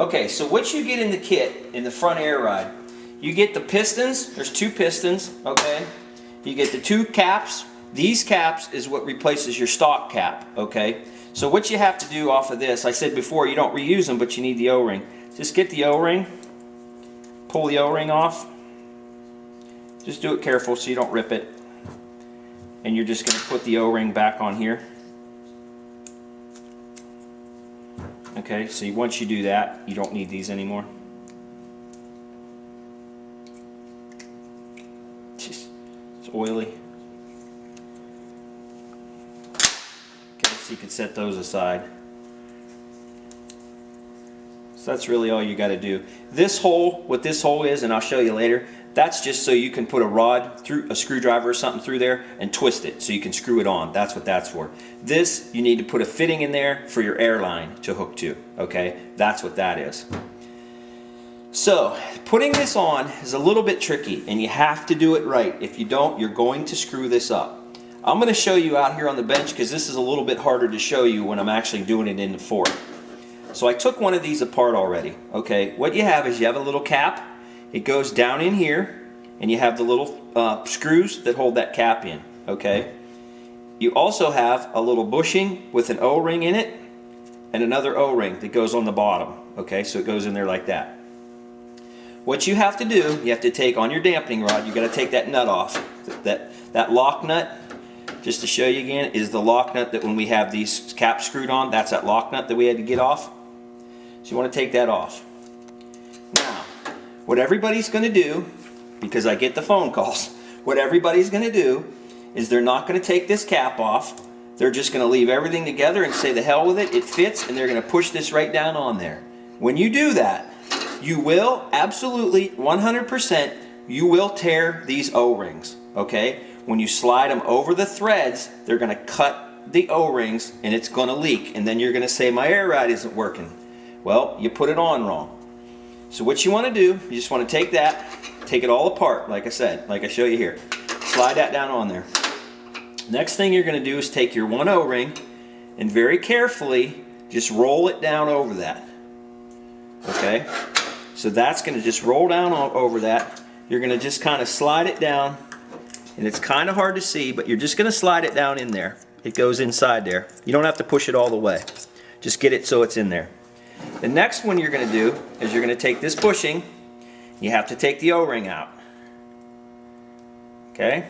Okay, so what you get in the kit, in the front air ride, you get the pistons. There's 2 pistons, okay? You get the 2 caps. These caps is what replaces your stock cap, okay? So what you have to do off of this, I said before, you don't reuse them, but you need the O-ring. Just get the O-ring, pull the O-ring off. Just do it careful so you don't rip it. And you're just going to put the O-ring back on here. Okay, so once you do that, you don't need these anymore. It's oily. Okay, so you can set those aside. So that's really all you got to do. This hole, what this hole is, and I'll show you later, that's just so you can put a rod through, a screwdriver or something through there and twist it so you can screw it on. That's what that's for. This, you need to put a fitting in there for your airline to hook to. Okay, that's what that is. So putting this on is a little bit tricky, and you have to do it right. If you don't, you're going to screw this up. I'm going to show you out here on the bench because this is a little bit harder to show you when I'm actually doing it in the fort. So I took one of these apart already. Okay, what you have is you have a little cap. It goes down in here, and you have the little screws that hold that cap in, okay? You also have a little bushing with an O-ring in it, and another O-ring that goes on the bottom, okay? So it goes in there like that. What you have to do, you have to take on your dampening rod, you got to take that nut off. That lock nut, just to show you again, is the lock nut that when we have these caps screwed on, that's that lock nut that we had to get off. So you want to take that off. Now, what everybody's going to do, because I get the phone calls, what everybody's going to do is they're not going to take this cap off. They're just going to leave everything together and say the hell with it, it fits, and they're going to push this right down on there. When you do that, you will absolutely 100% you will tear these O-rings, okay? When you slide them over the threads, they're going to cut the O-rings and it's going to leak, and then you're going to say my air ride isn't working. Well, you put it on wrong. So what you want to do, you just want to take that, take it all apart, like I said, like I show you here. Slide that down on there. Next thing you're going to do is take your one O-ring and very carefully just roll it down over that. Okay? So that's going to just roll down over that. You're going to just kind of slide it down, and it's kind of hard to see, but you're just going to slide it down in there. It goes inside there. You don't have to push it all the way. Just get it so it's in there. The next one you're going to do is you're going to take this bushing. You have to take the O-ring out. Okay?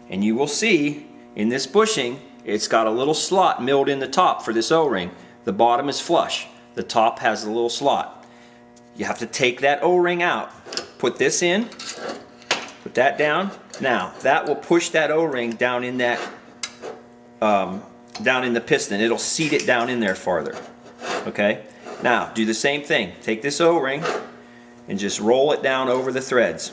And you will see in this bushing, it's got a little slot milled in the top for this O-ring. The bottom is flush. The top has a little slot. You have to take that O-ring out. Put this in. Put that down. Now, that will push that O-ring down in that, down in the piston. It'll seat it down in there farther. Okay? Now, do the same thing. Take this O-ring and just roll it down over the threads.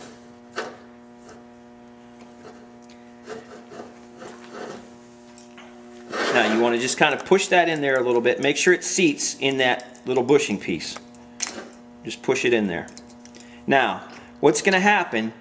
Now, you want to just kind of push that in there a little bit. Make sure it seats in that little bushing piece. Just push it in there. Now, what's going to happen,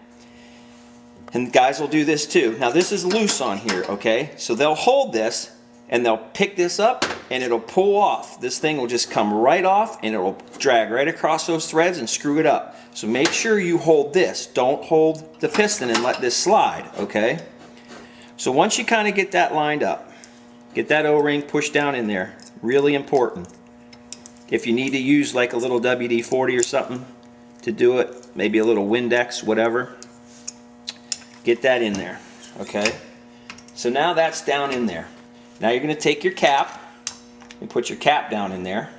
and guys will do this too. Now, this is loose on here, okay? So they'll hold this, and they'll pick this up, and it'll pull off. This thing will just come right off, and it will drag right across those threads and screw it up. So make sure you hold this. Don't hold the piston and let this slide, okay? So once you kind of get that lined up, get that O-ring pushed down in there. Really important. If you need to use like a little WD-40 or something to do it, maybe a little Windex, whatever, get that in there, okay? So now that's down in there. Now you're going to take your cap and put your cap down in there.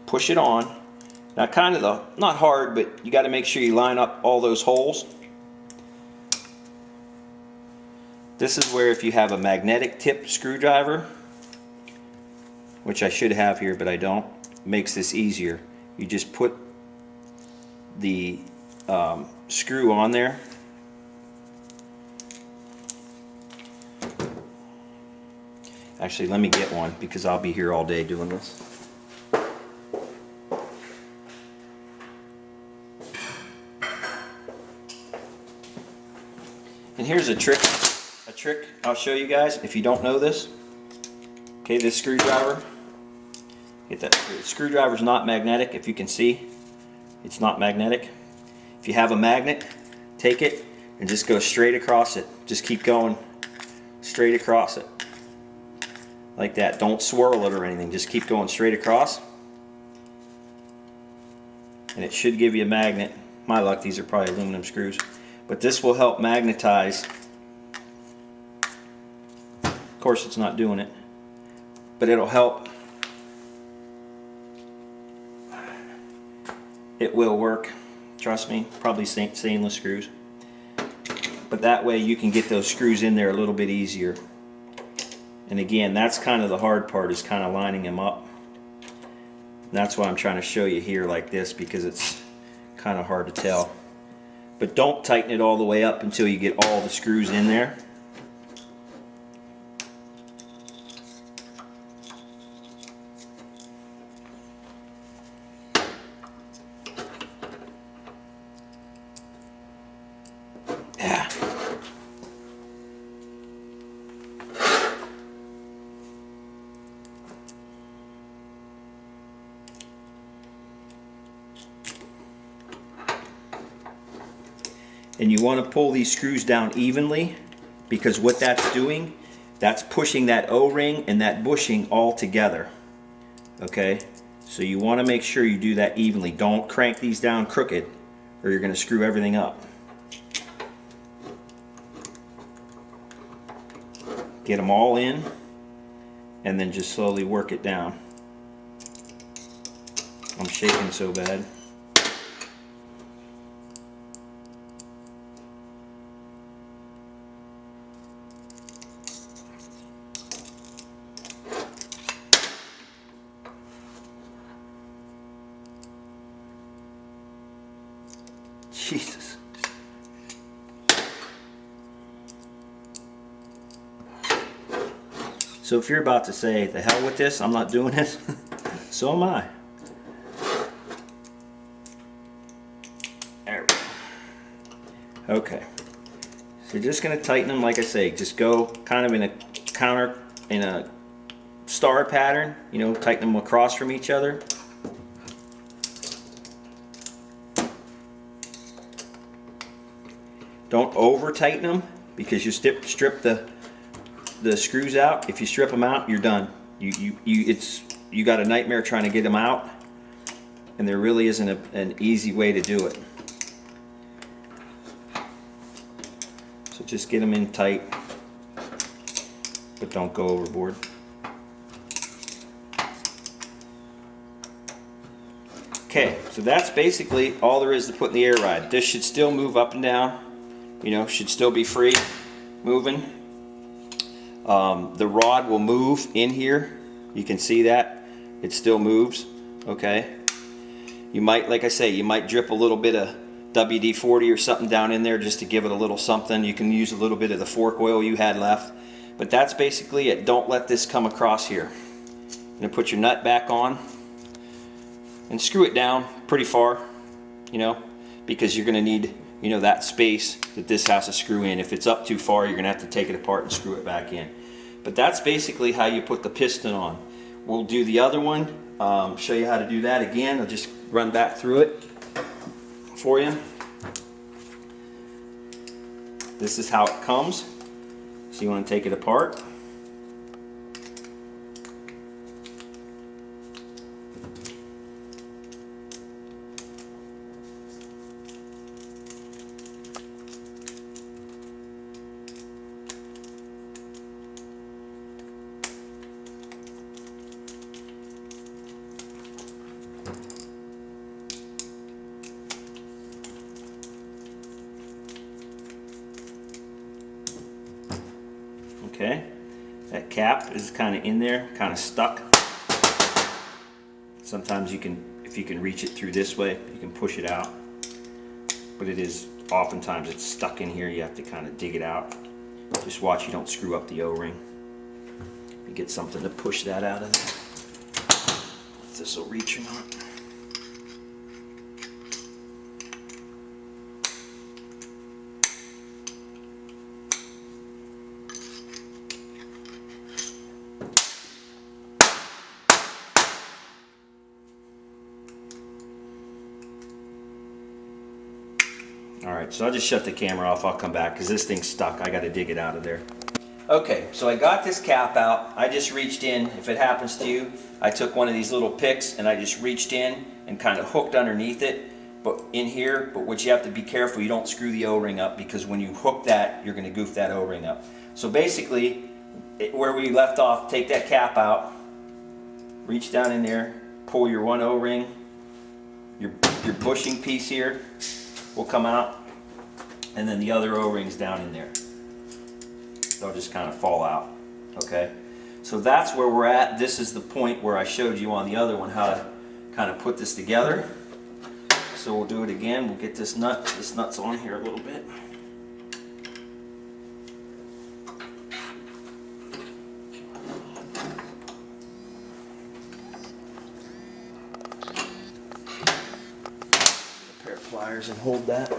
Push it on. Now kind of not hard, but you got to make sure you line up all those holes. This is where if you have a magnetic tip screwdriver, which I should have here but I don't, makes this easier. You just put the screw on there. Actually, let me get one because I'll be here all day doing this. And here's a trick I'll show you guys if you don't know this. Okay, this screwdriver, Get that. The screwdriver's not magnetic, if you can see. It's not magnetic. If you have a magnet, take it and just go straight across it. Just keep going straight across it. Like that. Don't swirl it or anything. Just keep going straight across. And it should give you a magnet. My luck, these are probably aluminum screws. But this will help magnetize. Of course, it's not doing it. But it'll help. It will work. Trust me. Probably stainless screws. But that way you can get those screws in there a little bit easier. And again, that's kind of the hard part, is kind of lining them up. And that's why I'm trying to show you here like this, because it's kind of hard to tell. But don't tighten it all the way up until you get all the screws in there. Yeah. And you want to pull these screws down evenly, because what that's doing, that's pushing that O-ring and that bushing all together. Okay? So you want to make sure you do that evenly. Don't crank these down crooked or you're going to screw everything up. Get them all in and then just slowly work it down. I'm shaking so bad. Jesus. So if you're about to say, the hell with this, I'm not doing it, so am I. There we go. Okay. So you're just going to tighten them, like I say, just go kind of in a star pattern, you know, tighten them across from each other. Don't over tighten them, because you strip the screws out. If you strip them out, you're done. You got a nightmare trying to get them out, and there really isn't an easy way to do it. So just get them in tight, but don't go overboard. Okay, so that's basically all there is to put in the air ride. This should still move up and down. You know, should still be free moving. The rod will move in here. You can see that. It still moves. Okay. You might, like I say, you might drip a little bit of WD-40 or something down in there just to give it a little something. You can use a little bit of the fork oil you had left. But that's basically it. Don't let this come across here. You're going to put your nut back on and screw it down pretty far, you know, because you're going to need, you know, that space that this has to screw in. If it's up too far, you're going to have to take it apart and screw it back in. But that's basically how you put the piston on. We'll do the other one, show you how to do that again. I'll just run back through it for you. This is how it comes. So you want to take it apart. Okay, that cap is kind of in there, kind of stuck. Sometimes you can, if you can reach it through this way, you can push it out. But it is, oftentimes it's stuck in here, you have to kind of dig it out. Just watch you don't screw up the O-ring. You get something to push that out of there. If this will reach or not. All right, so I'll just shut the camera off. I'll come back because this thing's stuck. I got to dig it out of there. Okay, so I got this cap out. I just reached in. If it happens to you, I took one of these little picks and I just reached in and kind of hooked underneath it, but in here. But what you have to be careful, you don't screw the O-ring up, because when you hook that, you're going to goof that O-ring up. So basically, where we left off, take that cap out, reach down in there, pull your one O-ring, your bushing piece here will come out, and then the other O-rings down in there. They'll just kind of fall out. Okay, so that's where we're at. This is the point where I showed you on the other one how to kind of put this together. So we'll do it again. We'll get this nut's on here a little bit. A pair of pliers and hold that.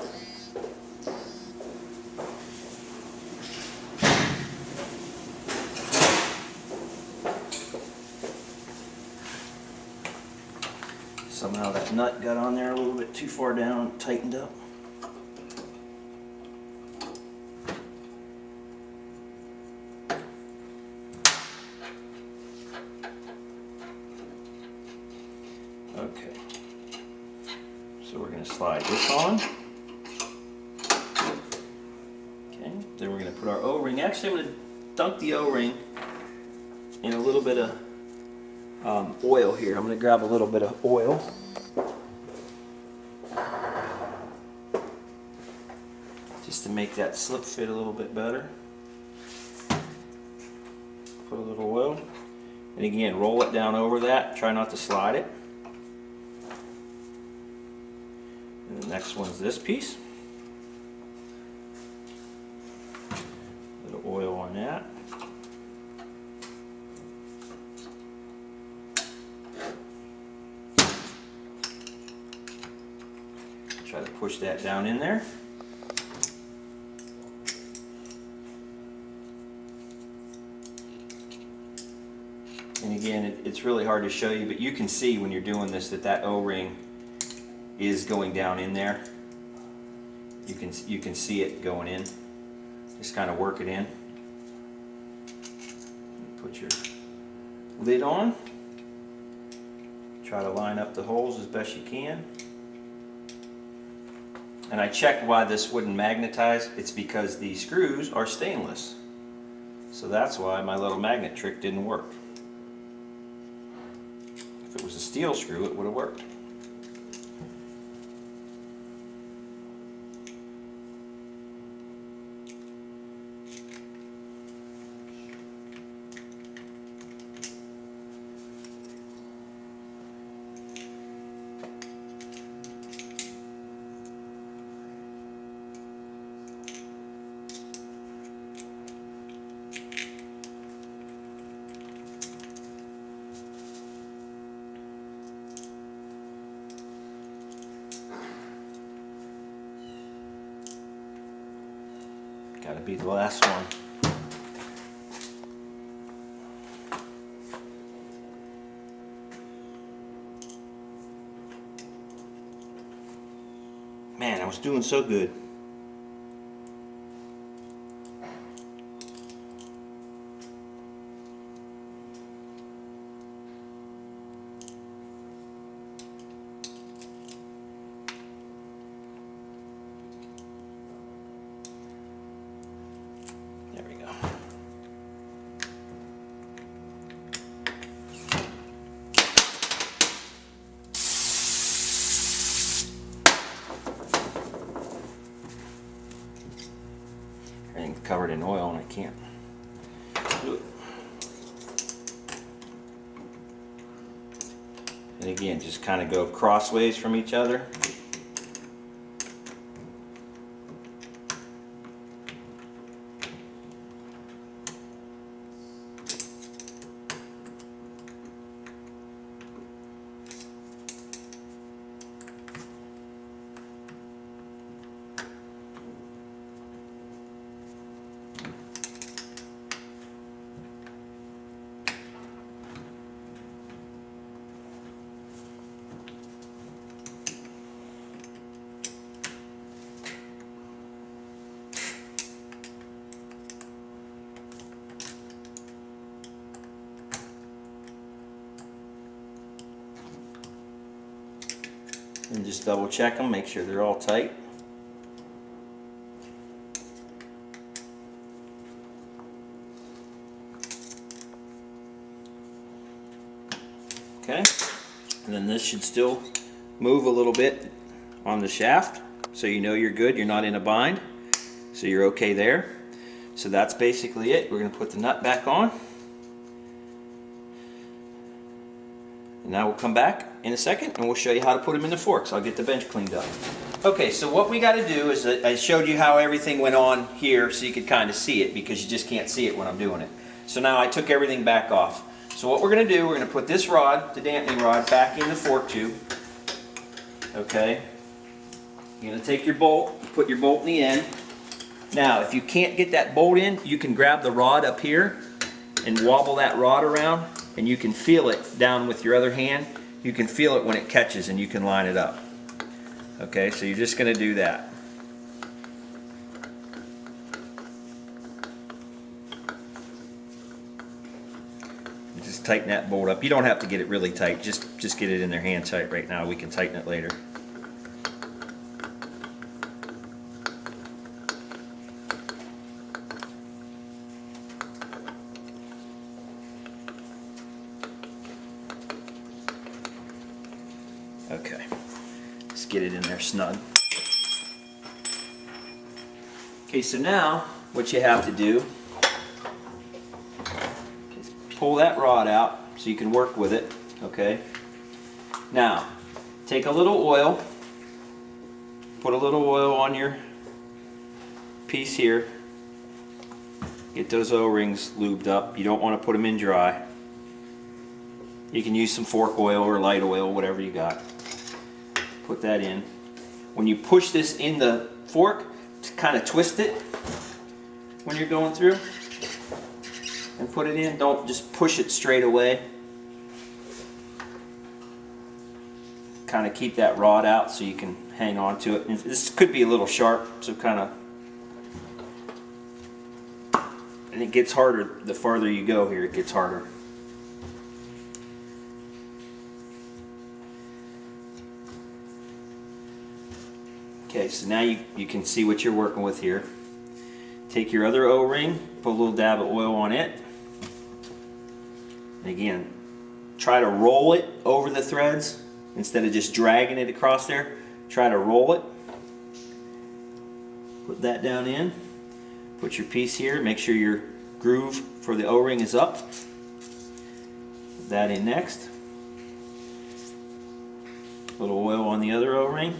Somehow that nut got on there a little bit too far down, tightened up. Okay, so we're going to slide this on. Okay, then we're going to put our O-ring. Actually, I'm going to dunk the O-ring in a little bit of oil here. I'm going to grab a little bit of oil. Just to make that slip fit a little bit better. Put a little oil. And again, roll it down over that. Try not to slide it. And the next one's this piece. A little oil on that. Try to push that down in there. And again, it's really hard to show you, but you can see when you're doing this that O-ring is going down in there. You can see it going in. Just kind of work it in. Put your lid on. Try to line up the holes as best you can. And I checked why this wouldn't magnetize. It's because the screws are stainless. So that's why my little magnet trick didn't work. If it was a steel screw, it would have worked. Gotta be the last one. Man, I was doing so good. There we go. Everything's covered in oil and I can't do it. And again, just kind of go crossways from each other. And just double check them, make sure they're all tight. Okay, and then this should still move a little bit on the shaft, so you know you're good, you're not in a bind, so you're okay there. So that's basically it. We're going to put the nut back on. And now we'll come back in a second and we'll show you how to put them in the forks. I'll get the bench cleaned up. Okay, so what we got to do is I showed you how everything went on here so you could kind of see it, because you just can't see it when I'm doing it. So now I took everything back off. So what we're going to do, we're going to put this rod, the dampening rod, back in the fork tube. Okay. You're going to take your bolt, put your bolt in the end. Now, if you can't get that bolt in, you can grab the rod up here and wobble that rod around, and you can feel it down with your other hand. You can feel it when it catches, and you can line it up. Okay, so you're just going to do that. Just tighten that bolt up. You don't have to get it really tight. Just get it in there hand tight right now. We can tighten it later. Okay, let's get it in there snug. Okay, so now what you have to do is pull that rod out so you can work with it. Okay, now take a little oil, put a little oil on your piece here, get those O-rings lubed up. You don't want to put them in dry. You can use some fork oil or light oil, whatever you got. Put that in. When you push this in the fork, kind of twist it when you're going through and put it in. Don't just push it straight away. Kind of keep that rod out so you can hang on to it. And this could be a little sharp, so kind of, and it gets harder the farther you go here, it gets harder. Okay, so now you can see what you're working with here. Take your other O-ring, put a little dab of oil on it. And again, try to roll it over the threads instead of just dragging it across there. Try to roll it. Put that down in. Put your piece here. Make sure your groove for the O-ring is up. Put that in next. A little oil on the other O-ring.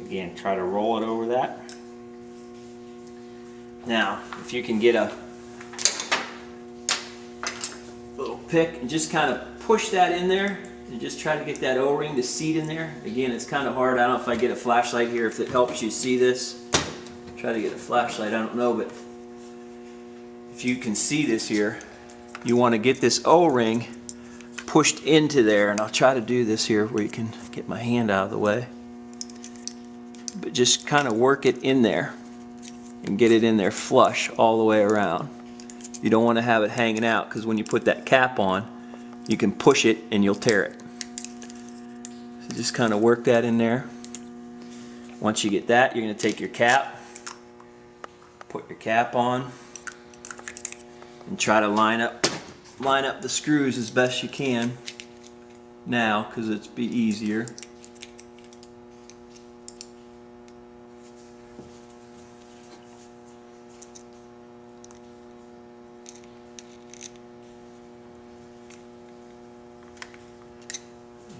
Again, try to roll it over that. Now, if you can get a little pick and just kind of push that in there and just try to get that O-ring to seat in there. Again, it's kind of hard. I don't know if I get a flashlight here, if it helps you see this. Try to get a flashlight, I don't know, but if you can see this here, you want to get this O-ring pushed into there, and I'll try to do this here where you can get my hand out of the way. But just kind of work it in there and get it in there flush all the way around. You don't want to have it hanging out, because when you put that cap on, you can push it and you'll tear it. So just kind of work that in there. Once you get that, you're going to take your cap, put your cap on, and try to line up the screws as best you can now, because it's be easier.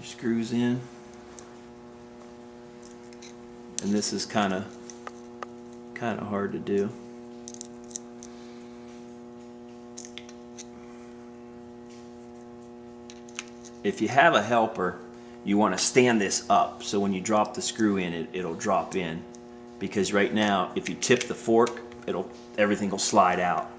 Screws in, and this is kind of hard to do. If you have a helper, you want to stand this up so when you drop the screw in, it'll drop in, because right now if you tip the fork, everything will slide out.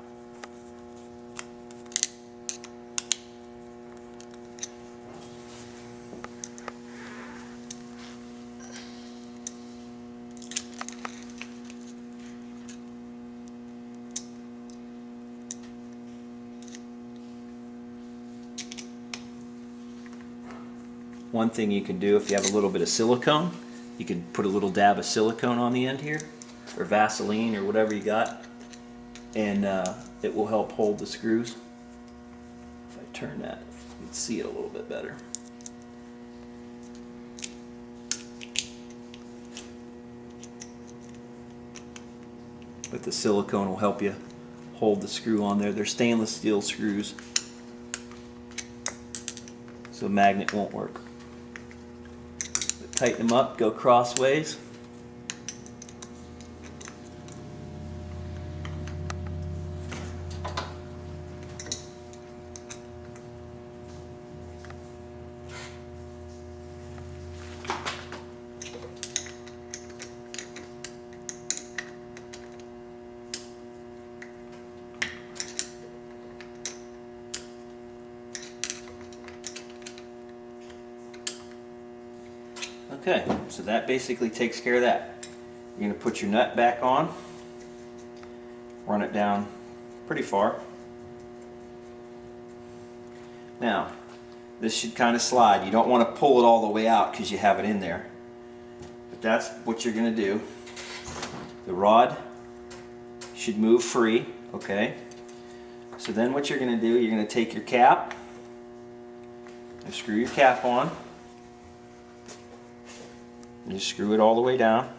one thing you can do, if you have a little bit of silicone, you can put a little dab of silicone on the end here, or Vaseline or whatever you got, and it will help hold the screws. If I turn that, you can see it a little bit better. But the silicone will help you hold the screw on there. They're stainless steel screws, so a magnet won't work. But tighten them up, go crossways. Okay, so that basically takes care of that. You're going to put your nut back on, run it down pretty far. Now, this should kind of slide. You don't want to pull it all the way out because you have it in there. But that's what you're going to do. The rod should move free, okay? So then what you're going to do, you're going to take your cap and screw your cap on. You just screw it all the way down.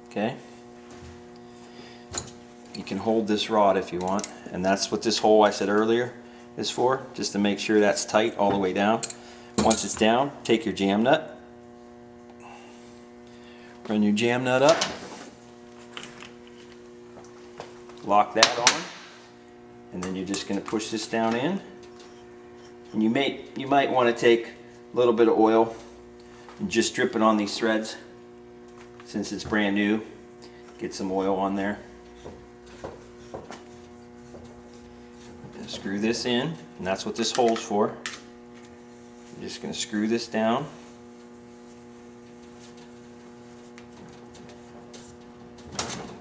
Okay. You can hold this rod if you want, and that's what this hole I said earlier is for, just to make sure that's tight all the way down. Once it's down, take your jam nut, run your jam nut up, lock that on, and then you're just going to push this down in. And you might want to take a little bit of oil and just drip it on these threads since it's brand new. Get some oil on there. And screw this in, and that's what this hole's for. I'm just going to screw this down.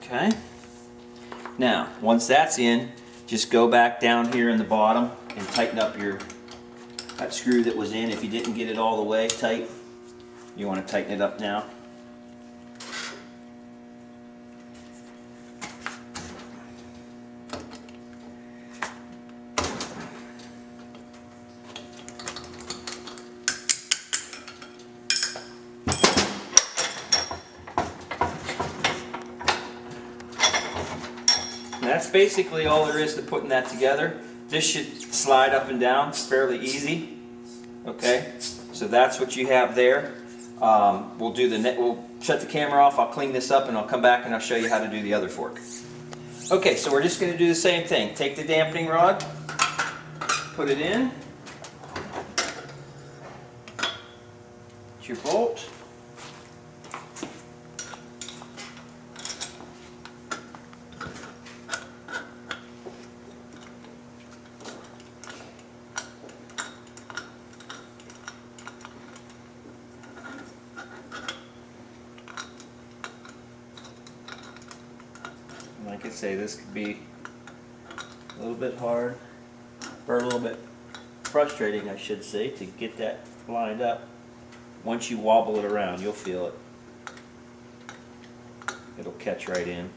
Okay. Now, once that's in, just go back down here in the bottom and tighten up that screw that was in. If you didn't get it all the way tight, you want to tighten it up now. And that's basically all there is to putting that together. This should slide up and down fairly easy. Okay, so that's what you have there. We'll shut the camera off, I'll clean this up, and I'll come back and I'll show you how to do the other fork. Okay, so we're just going to do the same thing. Take the dampening rod, put it in, get your bolt, like I say, this could be a little bit hard, or a little bit frustrating, I should say, to get that lined up. Once you wobble it around, you'll feel it. It'll catch right in.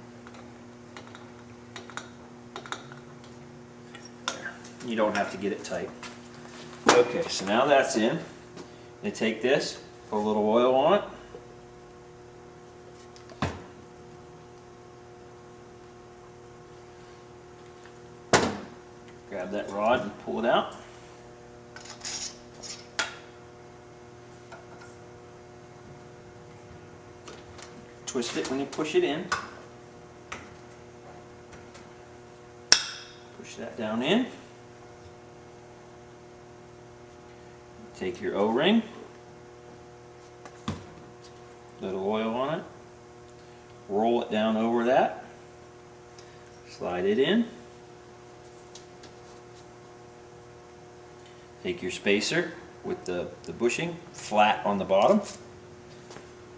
There. You don't have to get it tight. Okay, so now that's in. You take this, put a little oil on it. Grab that rod and pull it out. Twist it when you push it in. Push that down in. Take your O-ring, little oil on it, roll it down over that, slide it in. Take your spacer with the bushing flat on the bottom,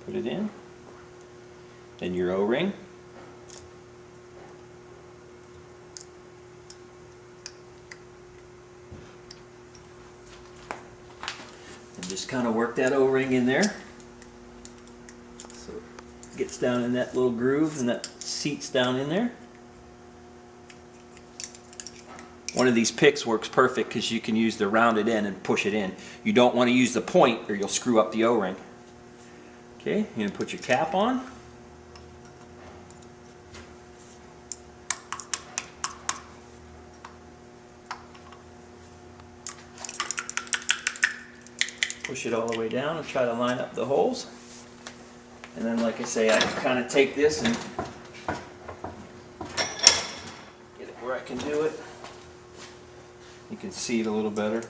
put it in, then your O-ring, just kind of work that O-ring in there. So it gets down in that little groove and that seats down in there. One of these picks works perfect because you can use the rounded end and push it in. You don't want to use the point or you'll screw up the O-ring. Okay, you're going to put your cap on. Push it all the way down and try to line up the holes. And then, like I say, I can kind of take this and get it where I can do it. You can see it a little better.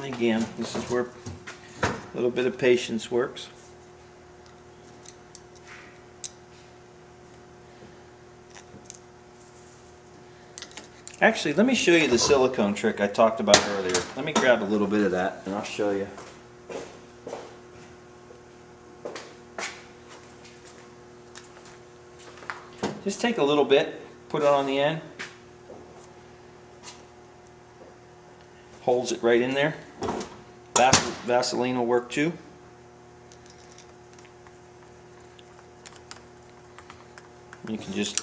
And again, this is where a little bit of patience works. Actually, let me show you the silicone trick I talked about earlier. Let me grab a little bit of that and I'll show you. Just take a little bit, put it on the end. Holds it right in there. Vaseline will work too. You can just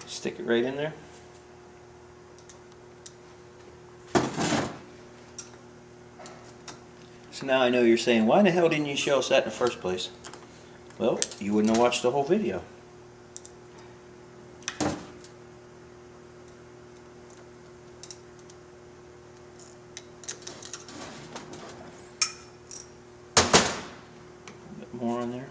stick it right in there. So now I know you're saying, why the hell didn't you show us that in the first place? Well, you wouldn't have watched the whole video. More on there.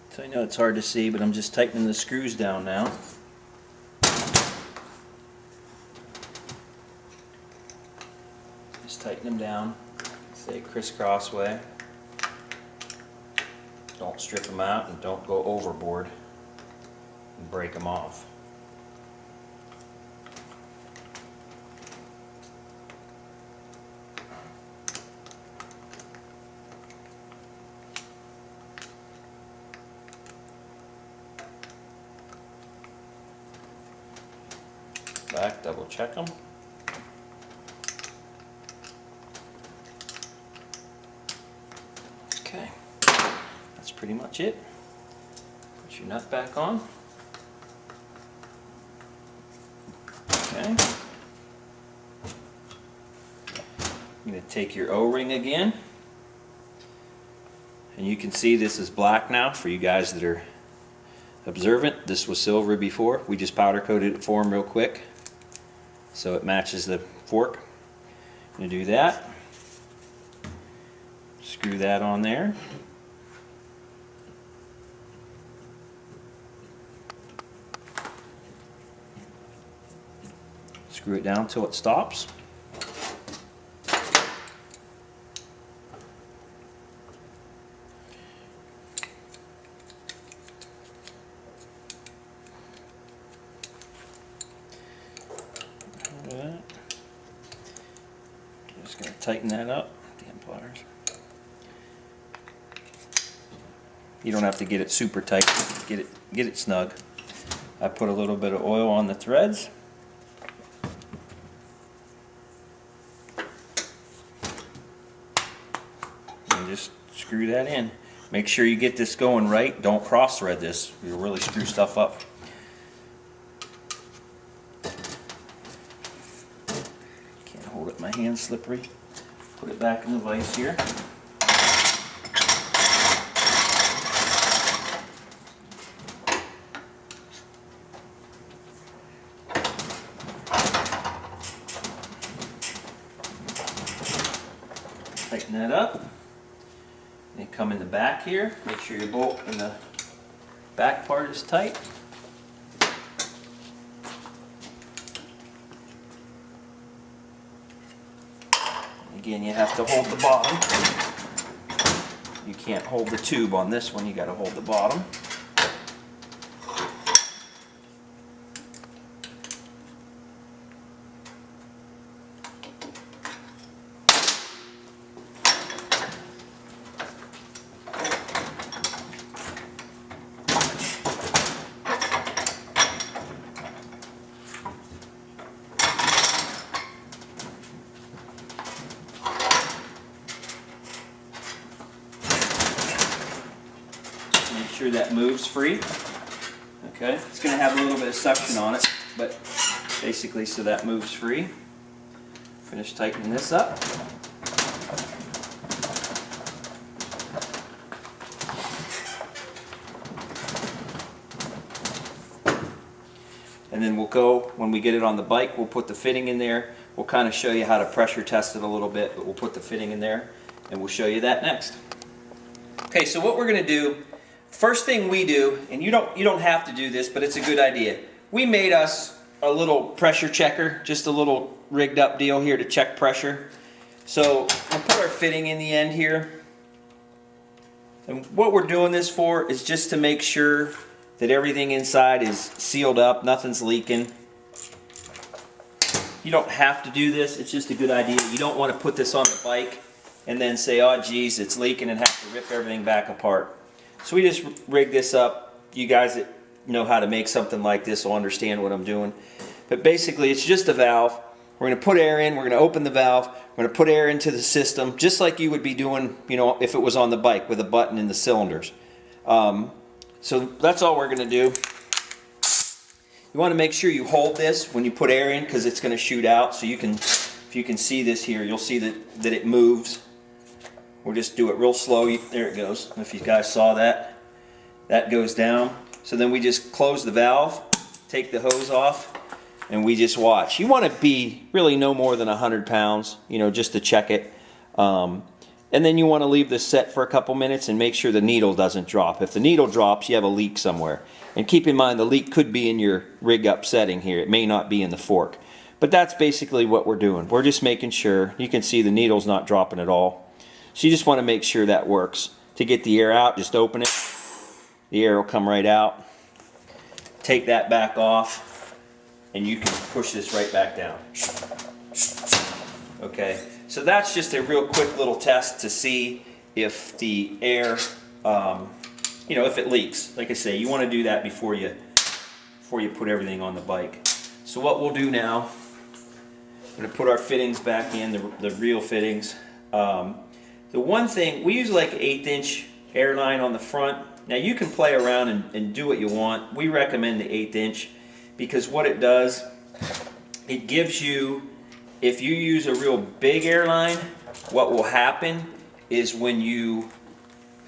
So I know it's hard to see, but I'm just tightening the screws down now. Tighten them down, say crisscross way. Don't strip them out and don't go overboard and break them off. Back, double check them. Okay, that's pretty much it. Put your nut back on. Okay. I'm going to take your O-ring again. And you can see this is black now for you guys that are observant. This was silver before. We just powder coated it for them real quick so it matches the fork. I'm going to do that. Screw that on there. Screw it down till it stops. Just going to tighten that up. Damn pliers. You don't have to get it super tight. Get it snug. I put a little bit of oil on the threads. And just screw that in. Make sure you get this going right. Don't cross thread this. You'll really screw stuff up. Can't hold it. My hand's slippery. Put it back in the vise here. tighten that up. And come in the back here, make sure your bolt in the back part is tight. Again, you have to hold the bottom. You can't hold the tube on this one, you got to hold the bottom. Make sure that moves free. Okay, it's going to have a little bit of suction on it, but basically so that moves free. Finish tightening this up. And then we'll go, when we get it on the bike, we'll put the fitting in there. We'll kind of show you how to pressure test it a little bit, but we'll put the fitting in there and we'll show you that next. Okay, so what we're going to do, first thing we do, and you don't have to do this, but it's a good idea. We made us a little pressure checker, just a little rigged up deal here to check pressure. So we'll put our fitting in the end here. And what we're doing this for is just to make sure that everything inside is sealed up, nothing's leaking. You don't have to do this, it's just a good idea. You don't want to put this on the bike and then say, oh geez, it's leaking, and have to rip everything back apart. So we just rig this up. You guys that know how to make something like this will understand what I'm doing. But basically it's just a valve. We're going to put air in, we're going to open the valve, we're going to put air into the system, just like you would be doing, you know, if it was on the bike with a button in the cylinders. So that's all we're going to do. You want to make sure you hold this when you put air in, because it's going to shoot out. So you can, if you can see this here, you'll see that it moves. We'll just do it real slow. There it goes. If you guys saw that, that goes down. So then we just close the valve, take the hose off, and we just watch. You want to be really no more than 100 pounds, you know, just to check it. And then you want to leave this set for a couple minutes and make sure the needle doesn't drop. If the needle drops, you have a leak somewhere. And keep in mind, the leak could be in your rig up setting here. It may not be in the fork. But that's basically what we're doing. We're just making sure. You can see the needle's not dropping at all. So you just want to make sure that works. To get the air out, just open it. The air will come right out. Take that back off, and you can push this right back down. Okay, so that's just a real quick little test to see if the air, you know, if it leaks. Like I say, you want to do that before you put everything on the bike. So what we'll do now, I'm going to put our fittings back in, the real fittings. The one thing, we use like 1/8 inch airline on the front. Now you can play around and do what you want. We recommend the 1/8 inch because what it does, it gives you, if you use a real big airline, what will happen is when you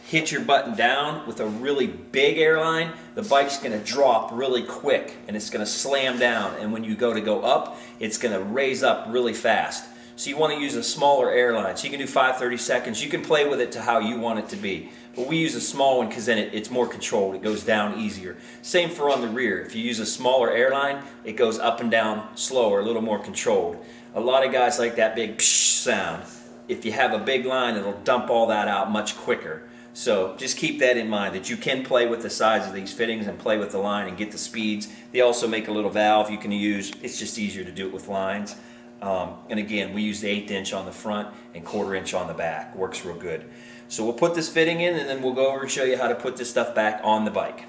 hit your button down with a really big airline, the bike's going to drop really quick and it's going to slam down, and when you go up, it's going to raise up really fast. So you want to use a smaller airline. So you can do 5/32. You can play with it to how you want it to be. But we use a small one because then it's more controlled. It goes down easier. Same for on the rear. If you use a smaller airline, it goes up and down slower, a little more controlled. A lot of guys like that big psh sound. If you have a big line, it'll dump all that out much quicker. So just keep that in mind, that you can play with the size of these fittings and play with the line and get the speeds. They also make a little valve you can use. It's just easier to do it with lines. And again, we use the 1/8 inch on the front and 1/4 inch on the back. Works real good. So we'll put this fitting in, and then we'll go over and show you how to put this stuff back on the bike.